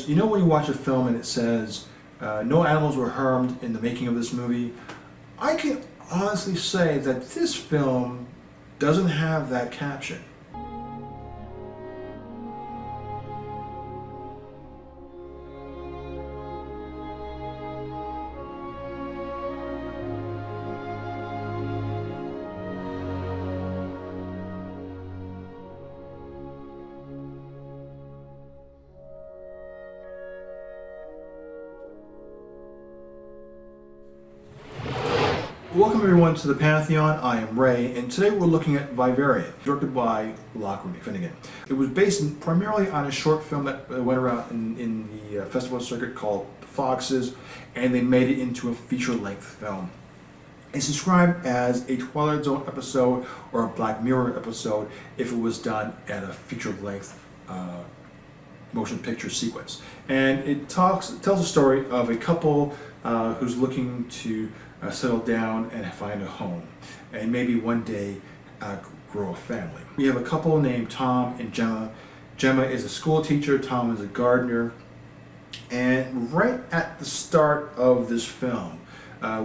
because you know when you watch a film and it says no animals were harmed in the making of this movie, I can honestly say that this film doesn't have that caption. Welcome everyone to the Pantheon. I am Ray, and today we're looking at Vivarium, directed by Lachlan Finnegan. It was based primarily on a short film that went around in the festival circuit called The Foxes, and they made it into a feature-length film. It's described as a Twilight Zone episode or a Black Mirror episode if it was done at a feature-length motion picture sequence. And it tells a story of a couple who's looking to settle down and find a home, and maybe one day grow a family. We have a couple named Tom and Gemma. Gemma is a school teacher, Tom is a gardener, and right at the start of this film,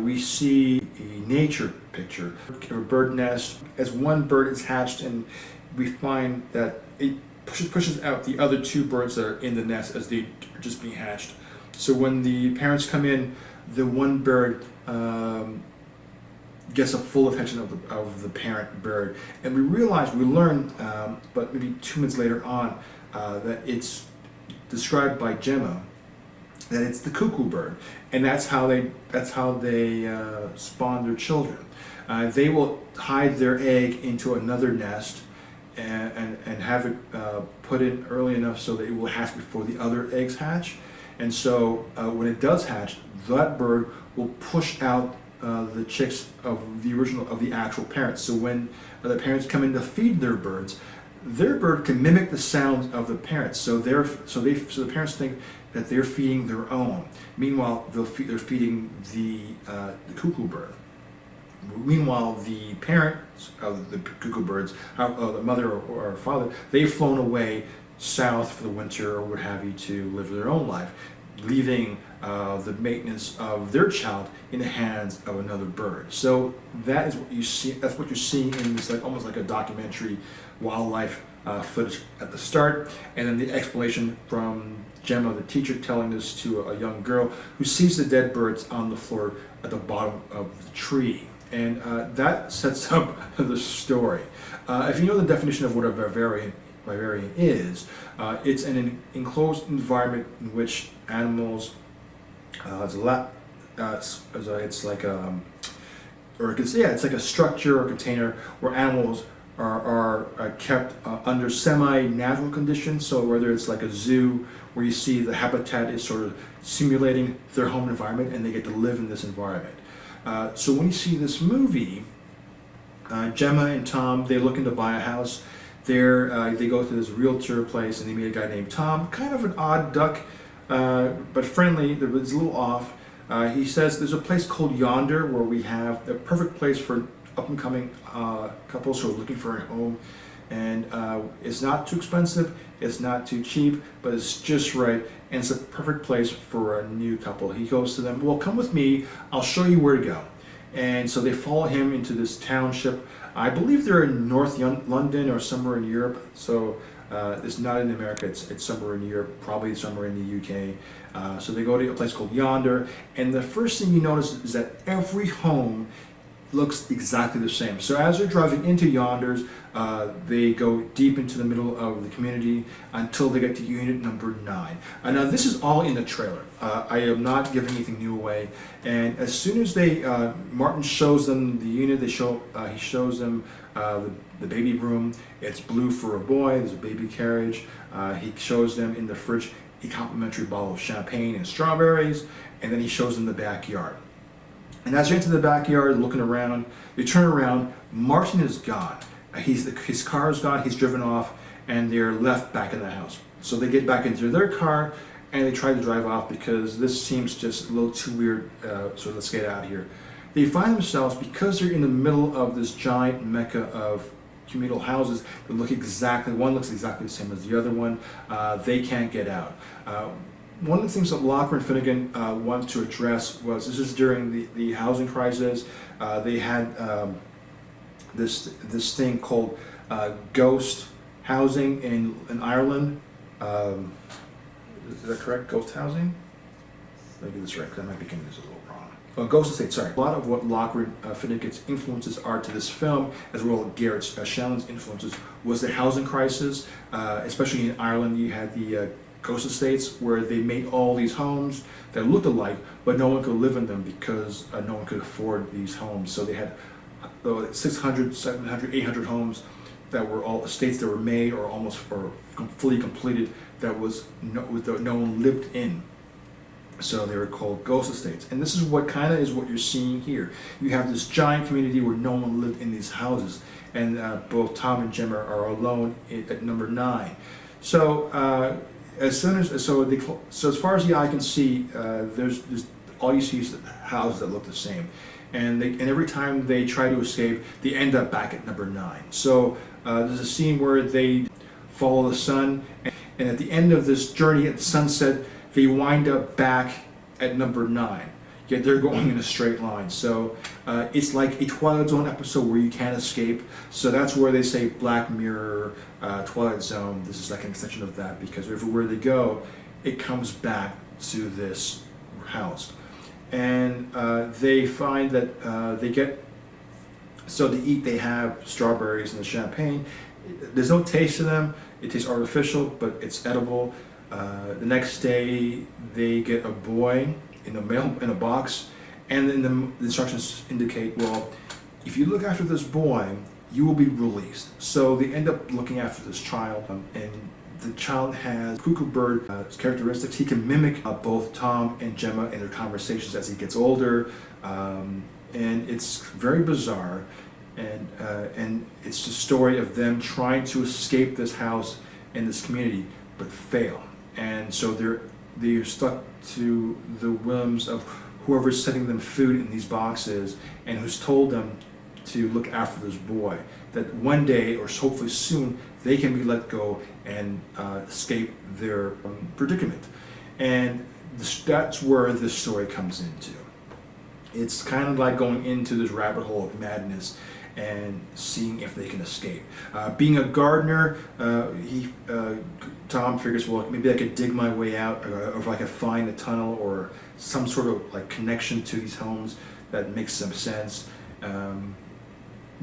we see a nature picture, a bird nest. As one bird is hatched, and we find that it pushes out the other two birds that are in the nest as they are just being hatched. So when the parents come in, the one bird gets a full attention of the parent bird, and we learn, but maybe 2 minutes later on, that it's described by Gemma that it's the cuckoo bird, and that's how they spawn their children. They will hide their egg into another nest and have it put in early enough so that it will hatch before the other eggs hatch. And so when it does hatch, that bird will push out the chicks of the actual parents. So when the parents come in to feed their bird can mimic the sounds of the parents. So the parents think that they're feeding their own. Meanwhile, they're feeding the cuckoo bird. Meanwhile, the parents of the cuckoo birds, the mother or father, they've flown away south for the winter or what have you to live their own life, leaving the maintenance of their child in the hands of another bird. So that is what you see. That's what you're seeing in this, almost like a documentary wildlife footage at the start, and then the explanation from Gemma, the teacher, telling this to a young girl who sees the dead birds on the floor at the bottom of the tree. And that sets up the story. If you know the definition of what a vivarium is, it's an enclosed environment in which animals, it's like a structure or container where animals are kept under semi-natural conditions. So whether it's like a zoo where you see the habitat is sort of simulating their home environment and they get to live in this environment. So when you see this movie, Gemma and Tom, they're looking to buy a house. They go to this realtor place and they meet a guy named Tom, kind of an odd duck, but friendly. It's a little off. He says there's a place called Yonder where we have the perfect place for up-and-coming couples who are looking for a home. And it's not too expensive, it's not too cheap, but it's just right, and it's a perfect place for a new couple. He goes to them, well, come with me, I'll show you where to go. And so they follow him into this township. I believe they're in North London or somewhere in Europe, so it's not in America, it's somewhere in Europe, probably somewhere in the UK. So they go to a place called Yonder, and the first thing you notice is that every home looks exactly the same. So as they're driving into Yonder's, they go deep into the middle of the community until they get to unit number 9. Now this is all in the trailer. I am not giving anything new away. And as soon as Martin shows them the unit, he shows them the baby room. It's blue for a boy. There's a baby carriage. He shows them in the fridge a complimentary bottle of champagne and strawberries, and then he shows them the backyard. And as you're into the backyard, looking around, you turn around, Martin is gone. His car is gone, he's driven off, and they're left back in the house. So they get back into their car, and they try to drive off because this seems just a little too weird, so let's get out of here. They find themselves, because they're in the middle of this giant mecca of communal houses that look exactly, one looks exactly the same as the other one, they can't get out. one of the things that Locker and Finnegan wanted to address was, this is during the housing crisis. They had this thing called ghost housing in Ireland. Is that correct? Ghost housing? Let me get this right, because I might be getting this a little wrong. Oh, Ghost Estate, sorry. A lot of what Locker and Finnegan's influences are to this film, as well as Garrett Shannon's influences, was the housing crisis. Especially in Ireland, you had the ghost estates, where they made all these homes that looked alike, but no one could live in them because no one could afford these homes. So they had 600, 700, 800 homes that were all estates that were made or almost or fully completed that no one lived in. So they were called ghost estates. And this is what kind of is what you're seeing here. You have this giant community where no one lived in these houses, and both Tom and Gemma are alone at number 9. So as far as the eye can see, there's all you see is houses that look the same, and every time they try to escape, they end up back at number 9. So there's a scene where they follow the sun, and at the end of this journey at sunset, they wind up back at number 9. Yet they're going in a straight line. So it's like a Twilight Zone episode where you can't escape. So that's where they say Black Mirror, Twilight Zone. This is like an extension of that, because everywhere they go, it comes back to this house. And they find that they get, so to eat, they have strawberries and the champagne. There's no taste to them. It tastes artificial, but it's edible. The next day, they get a boy in a box, and then the instructions indicate, well, if you look after this boy, you will be released. So they end up looking after this child, and the child has cuckoo bird characteristics. He can mimic both Tom and Gemma in their conversations as he gets older, and it's very bizarre. And it's the story of them trying to escape this house and this community, but fail. And so they're stuck to the whims of whoever's sending them food in these boxes and who's told them to look after this boy. That one day, or hopefully soon, they can be let go and escape their predicament. And that's where this story comes into. It's kind of like going into this rabbit hole of madness and seeing if they can escape. Being a gardener, Tom figures, well, maybe I could dig my way out, or if I could find a tunnel or some sort of like connection to these homes that makes some sense.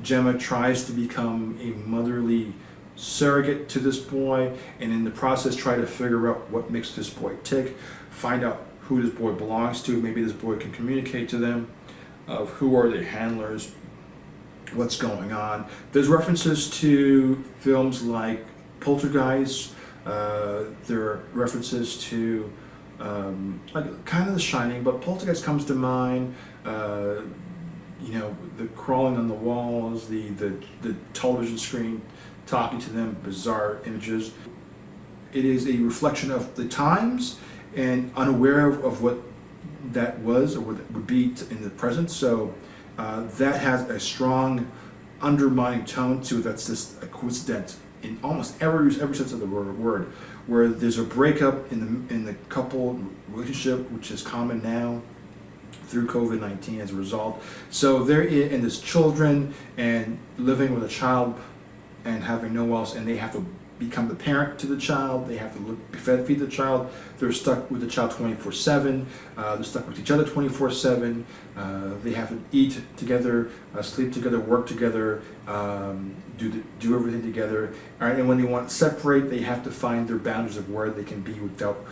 Gemma tries to become a motherly surrogate to this boy, and in the process try to figure out what makes this boy tick, find out who this boy belongs to. Maybe this boy can communicate to them of who are their handlers, what's going on. There's references to films like Poltergeist. There are references to like kind of The Shining, but Poltergeist comes to mind. The crawling on the walls, the television screen talking to them, bizarre images. It is a reflection of the times and unaware of what that was or what it would be in the present. So that has a strong undermining tone to it that's just a coincidence in almost every sense of the word, where there's a breakup in the couple relationship, which is common now through COVID-19 as a result. So they're in this children and living with a child and having no one else, and they have to become the parent to the child. They have to feed the child. They're stuck with the child 24/7. They're stuck with each other 24/7. They have to eat together, sleep together, work together, do everything together. All right, and when they want to separate, they have to find their boundaries of where they can be without,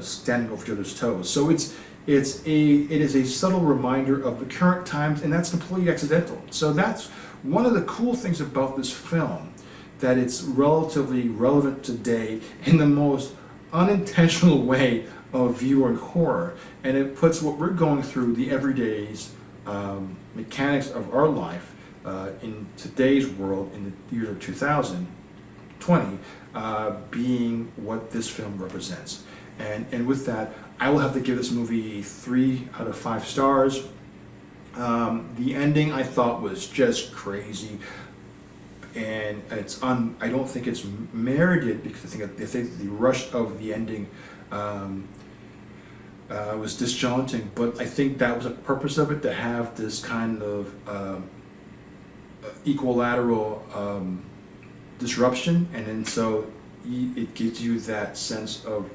standing over each other's toes. So it is a subtle reminder of the current times, and that's completely accidental. So that's one of the cool things about this film, that it's relatively relevant today in the most unintentional way of viewing horror, and it puts what we're going through, the everydays, mechanics of our life, in today's world, in the year of 2020, being what this film represents. And with that, I will have to give this movie 3 out of 5 stars. The ending I thought was just crazy, and I don't think it's merited, because I think the rush of the ending was disjointing, but I think that was the purpose of it, to have this kind of equilateral disruption, and then so it gives you that sense of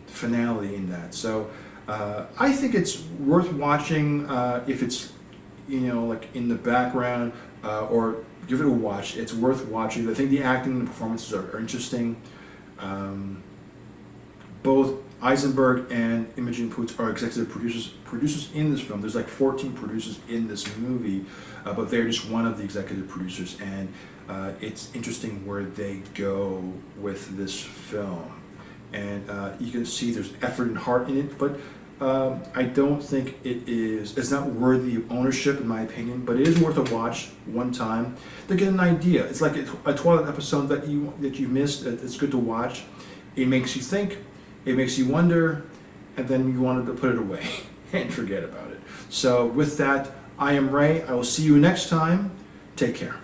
finality in that. So I think it's worth watching if it's, you know, like in the background, or give it a watch. It's worth watching. I think the acting and the performances are interesting. Both Eisenberg and Imogen Poots are executive producers in this film. There's like 14 producers in this movie, but they're just one of the executive producers, and it's interesting where they go with this film. And you can see there's effort and heart in it, but I don't think it's not worthy of ownership in my opinion, but it is worth a watch one time to get an idea. It's like a Twilight episode that you missed. It's good to watch. It makes you think, it makes you wonder, and then you wanted to put it away and forget about it. So with that, I am Ray. I will see you next time. Take care.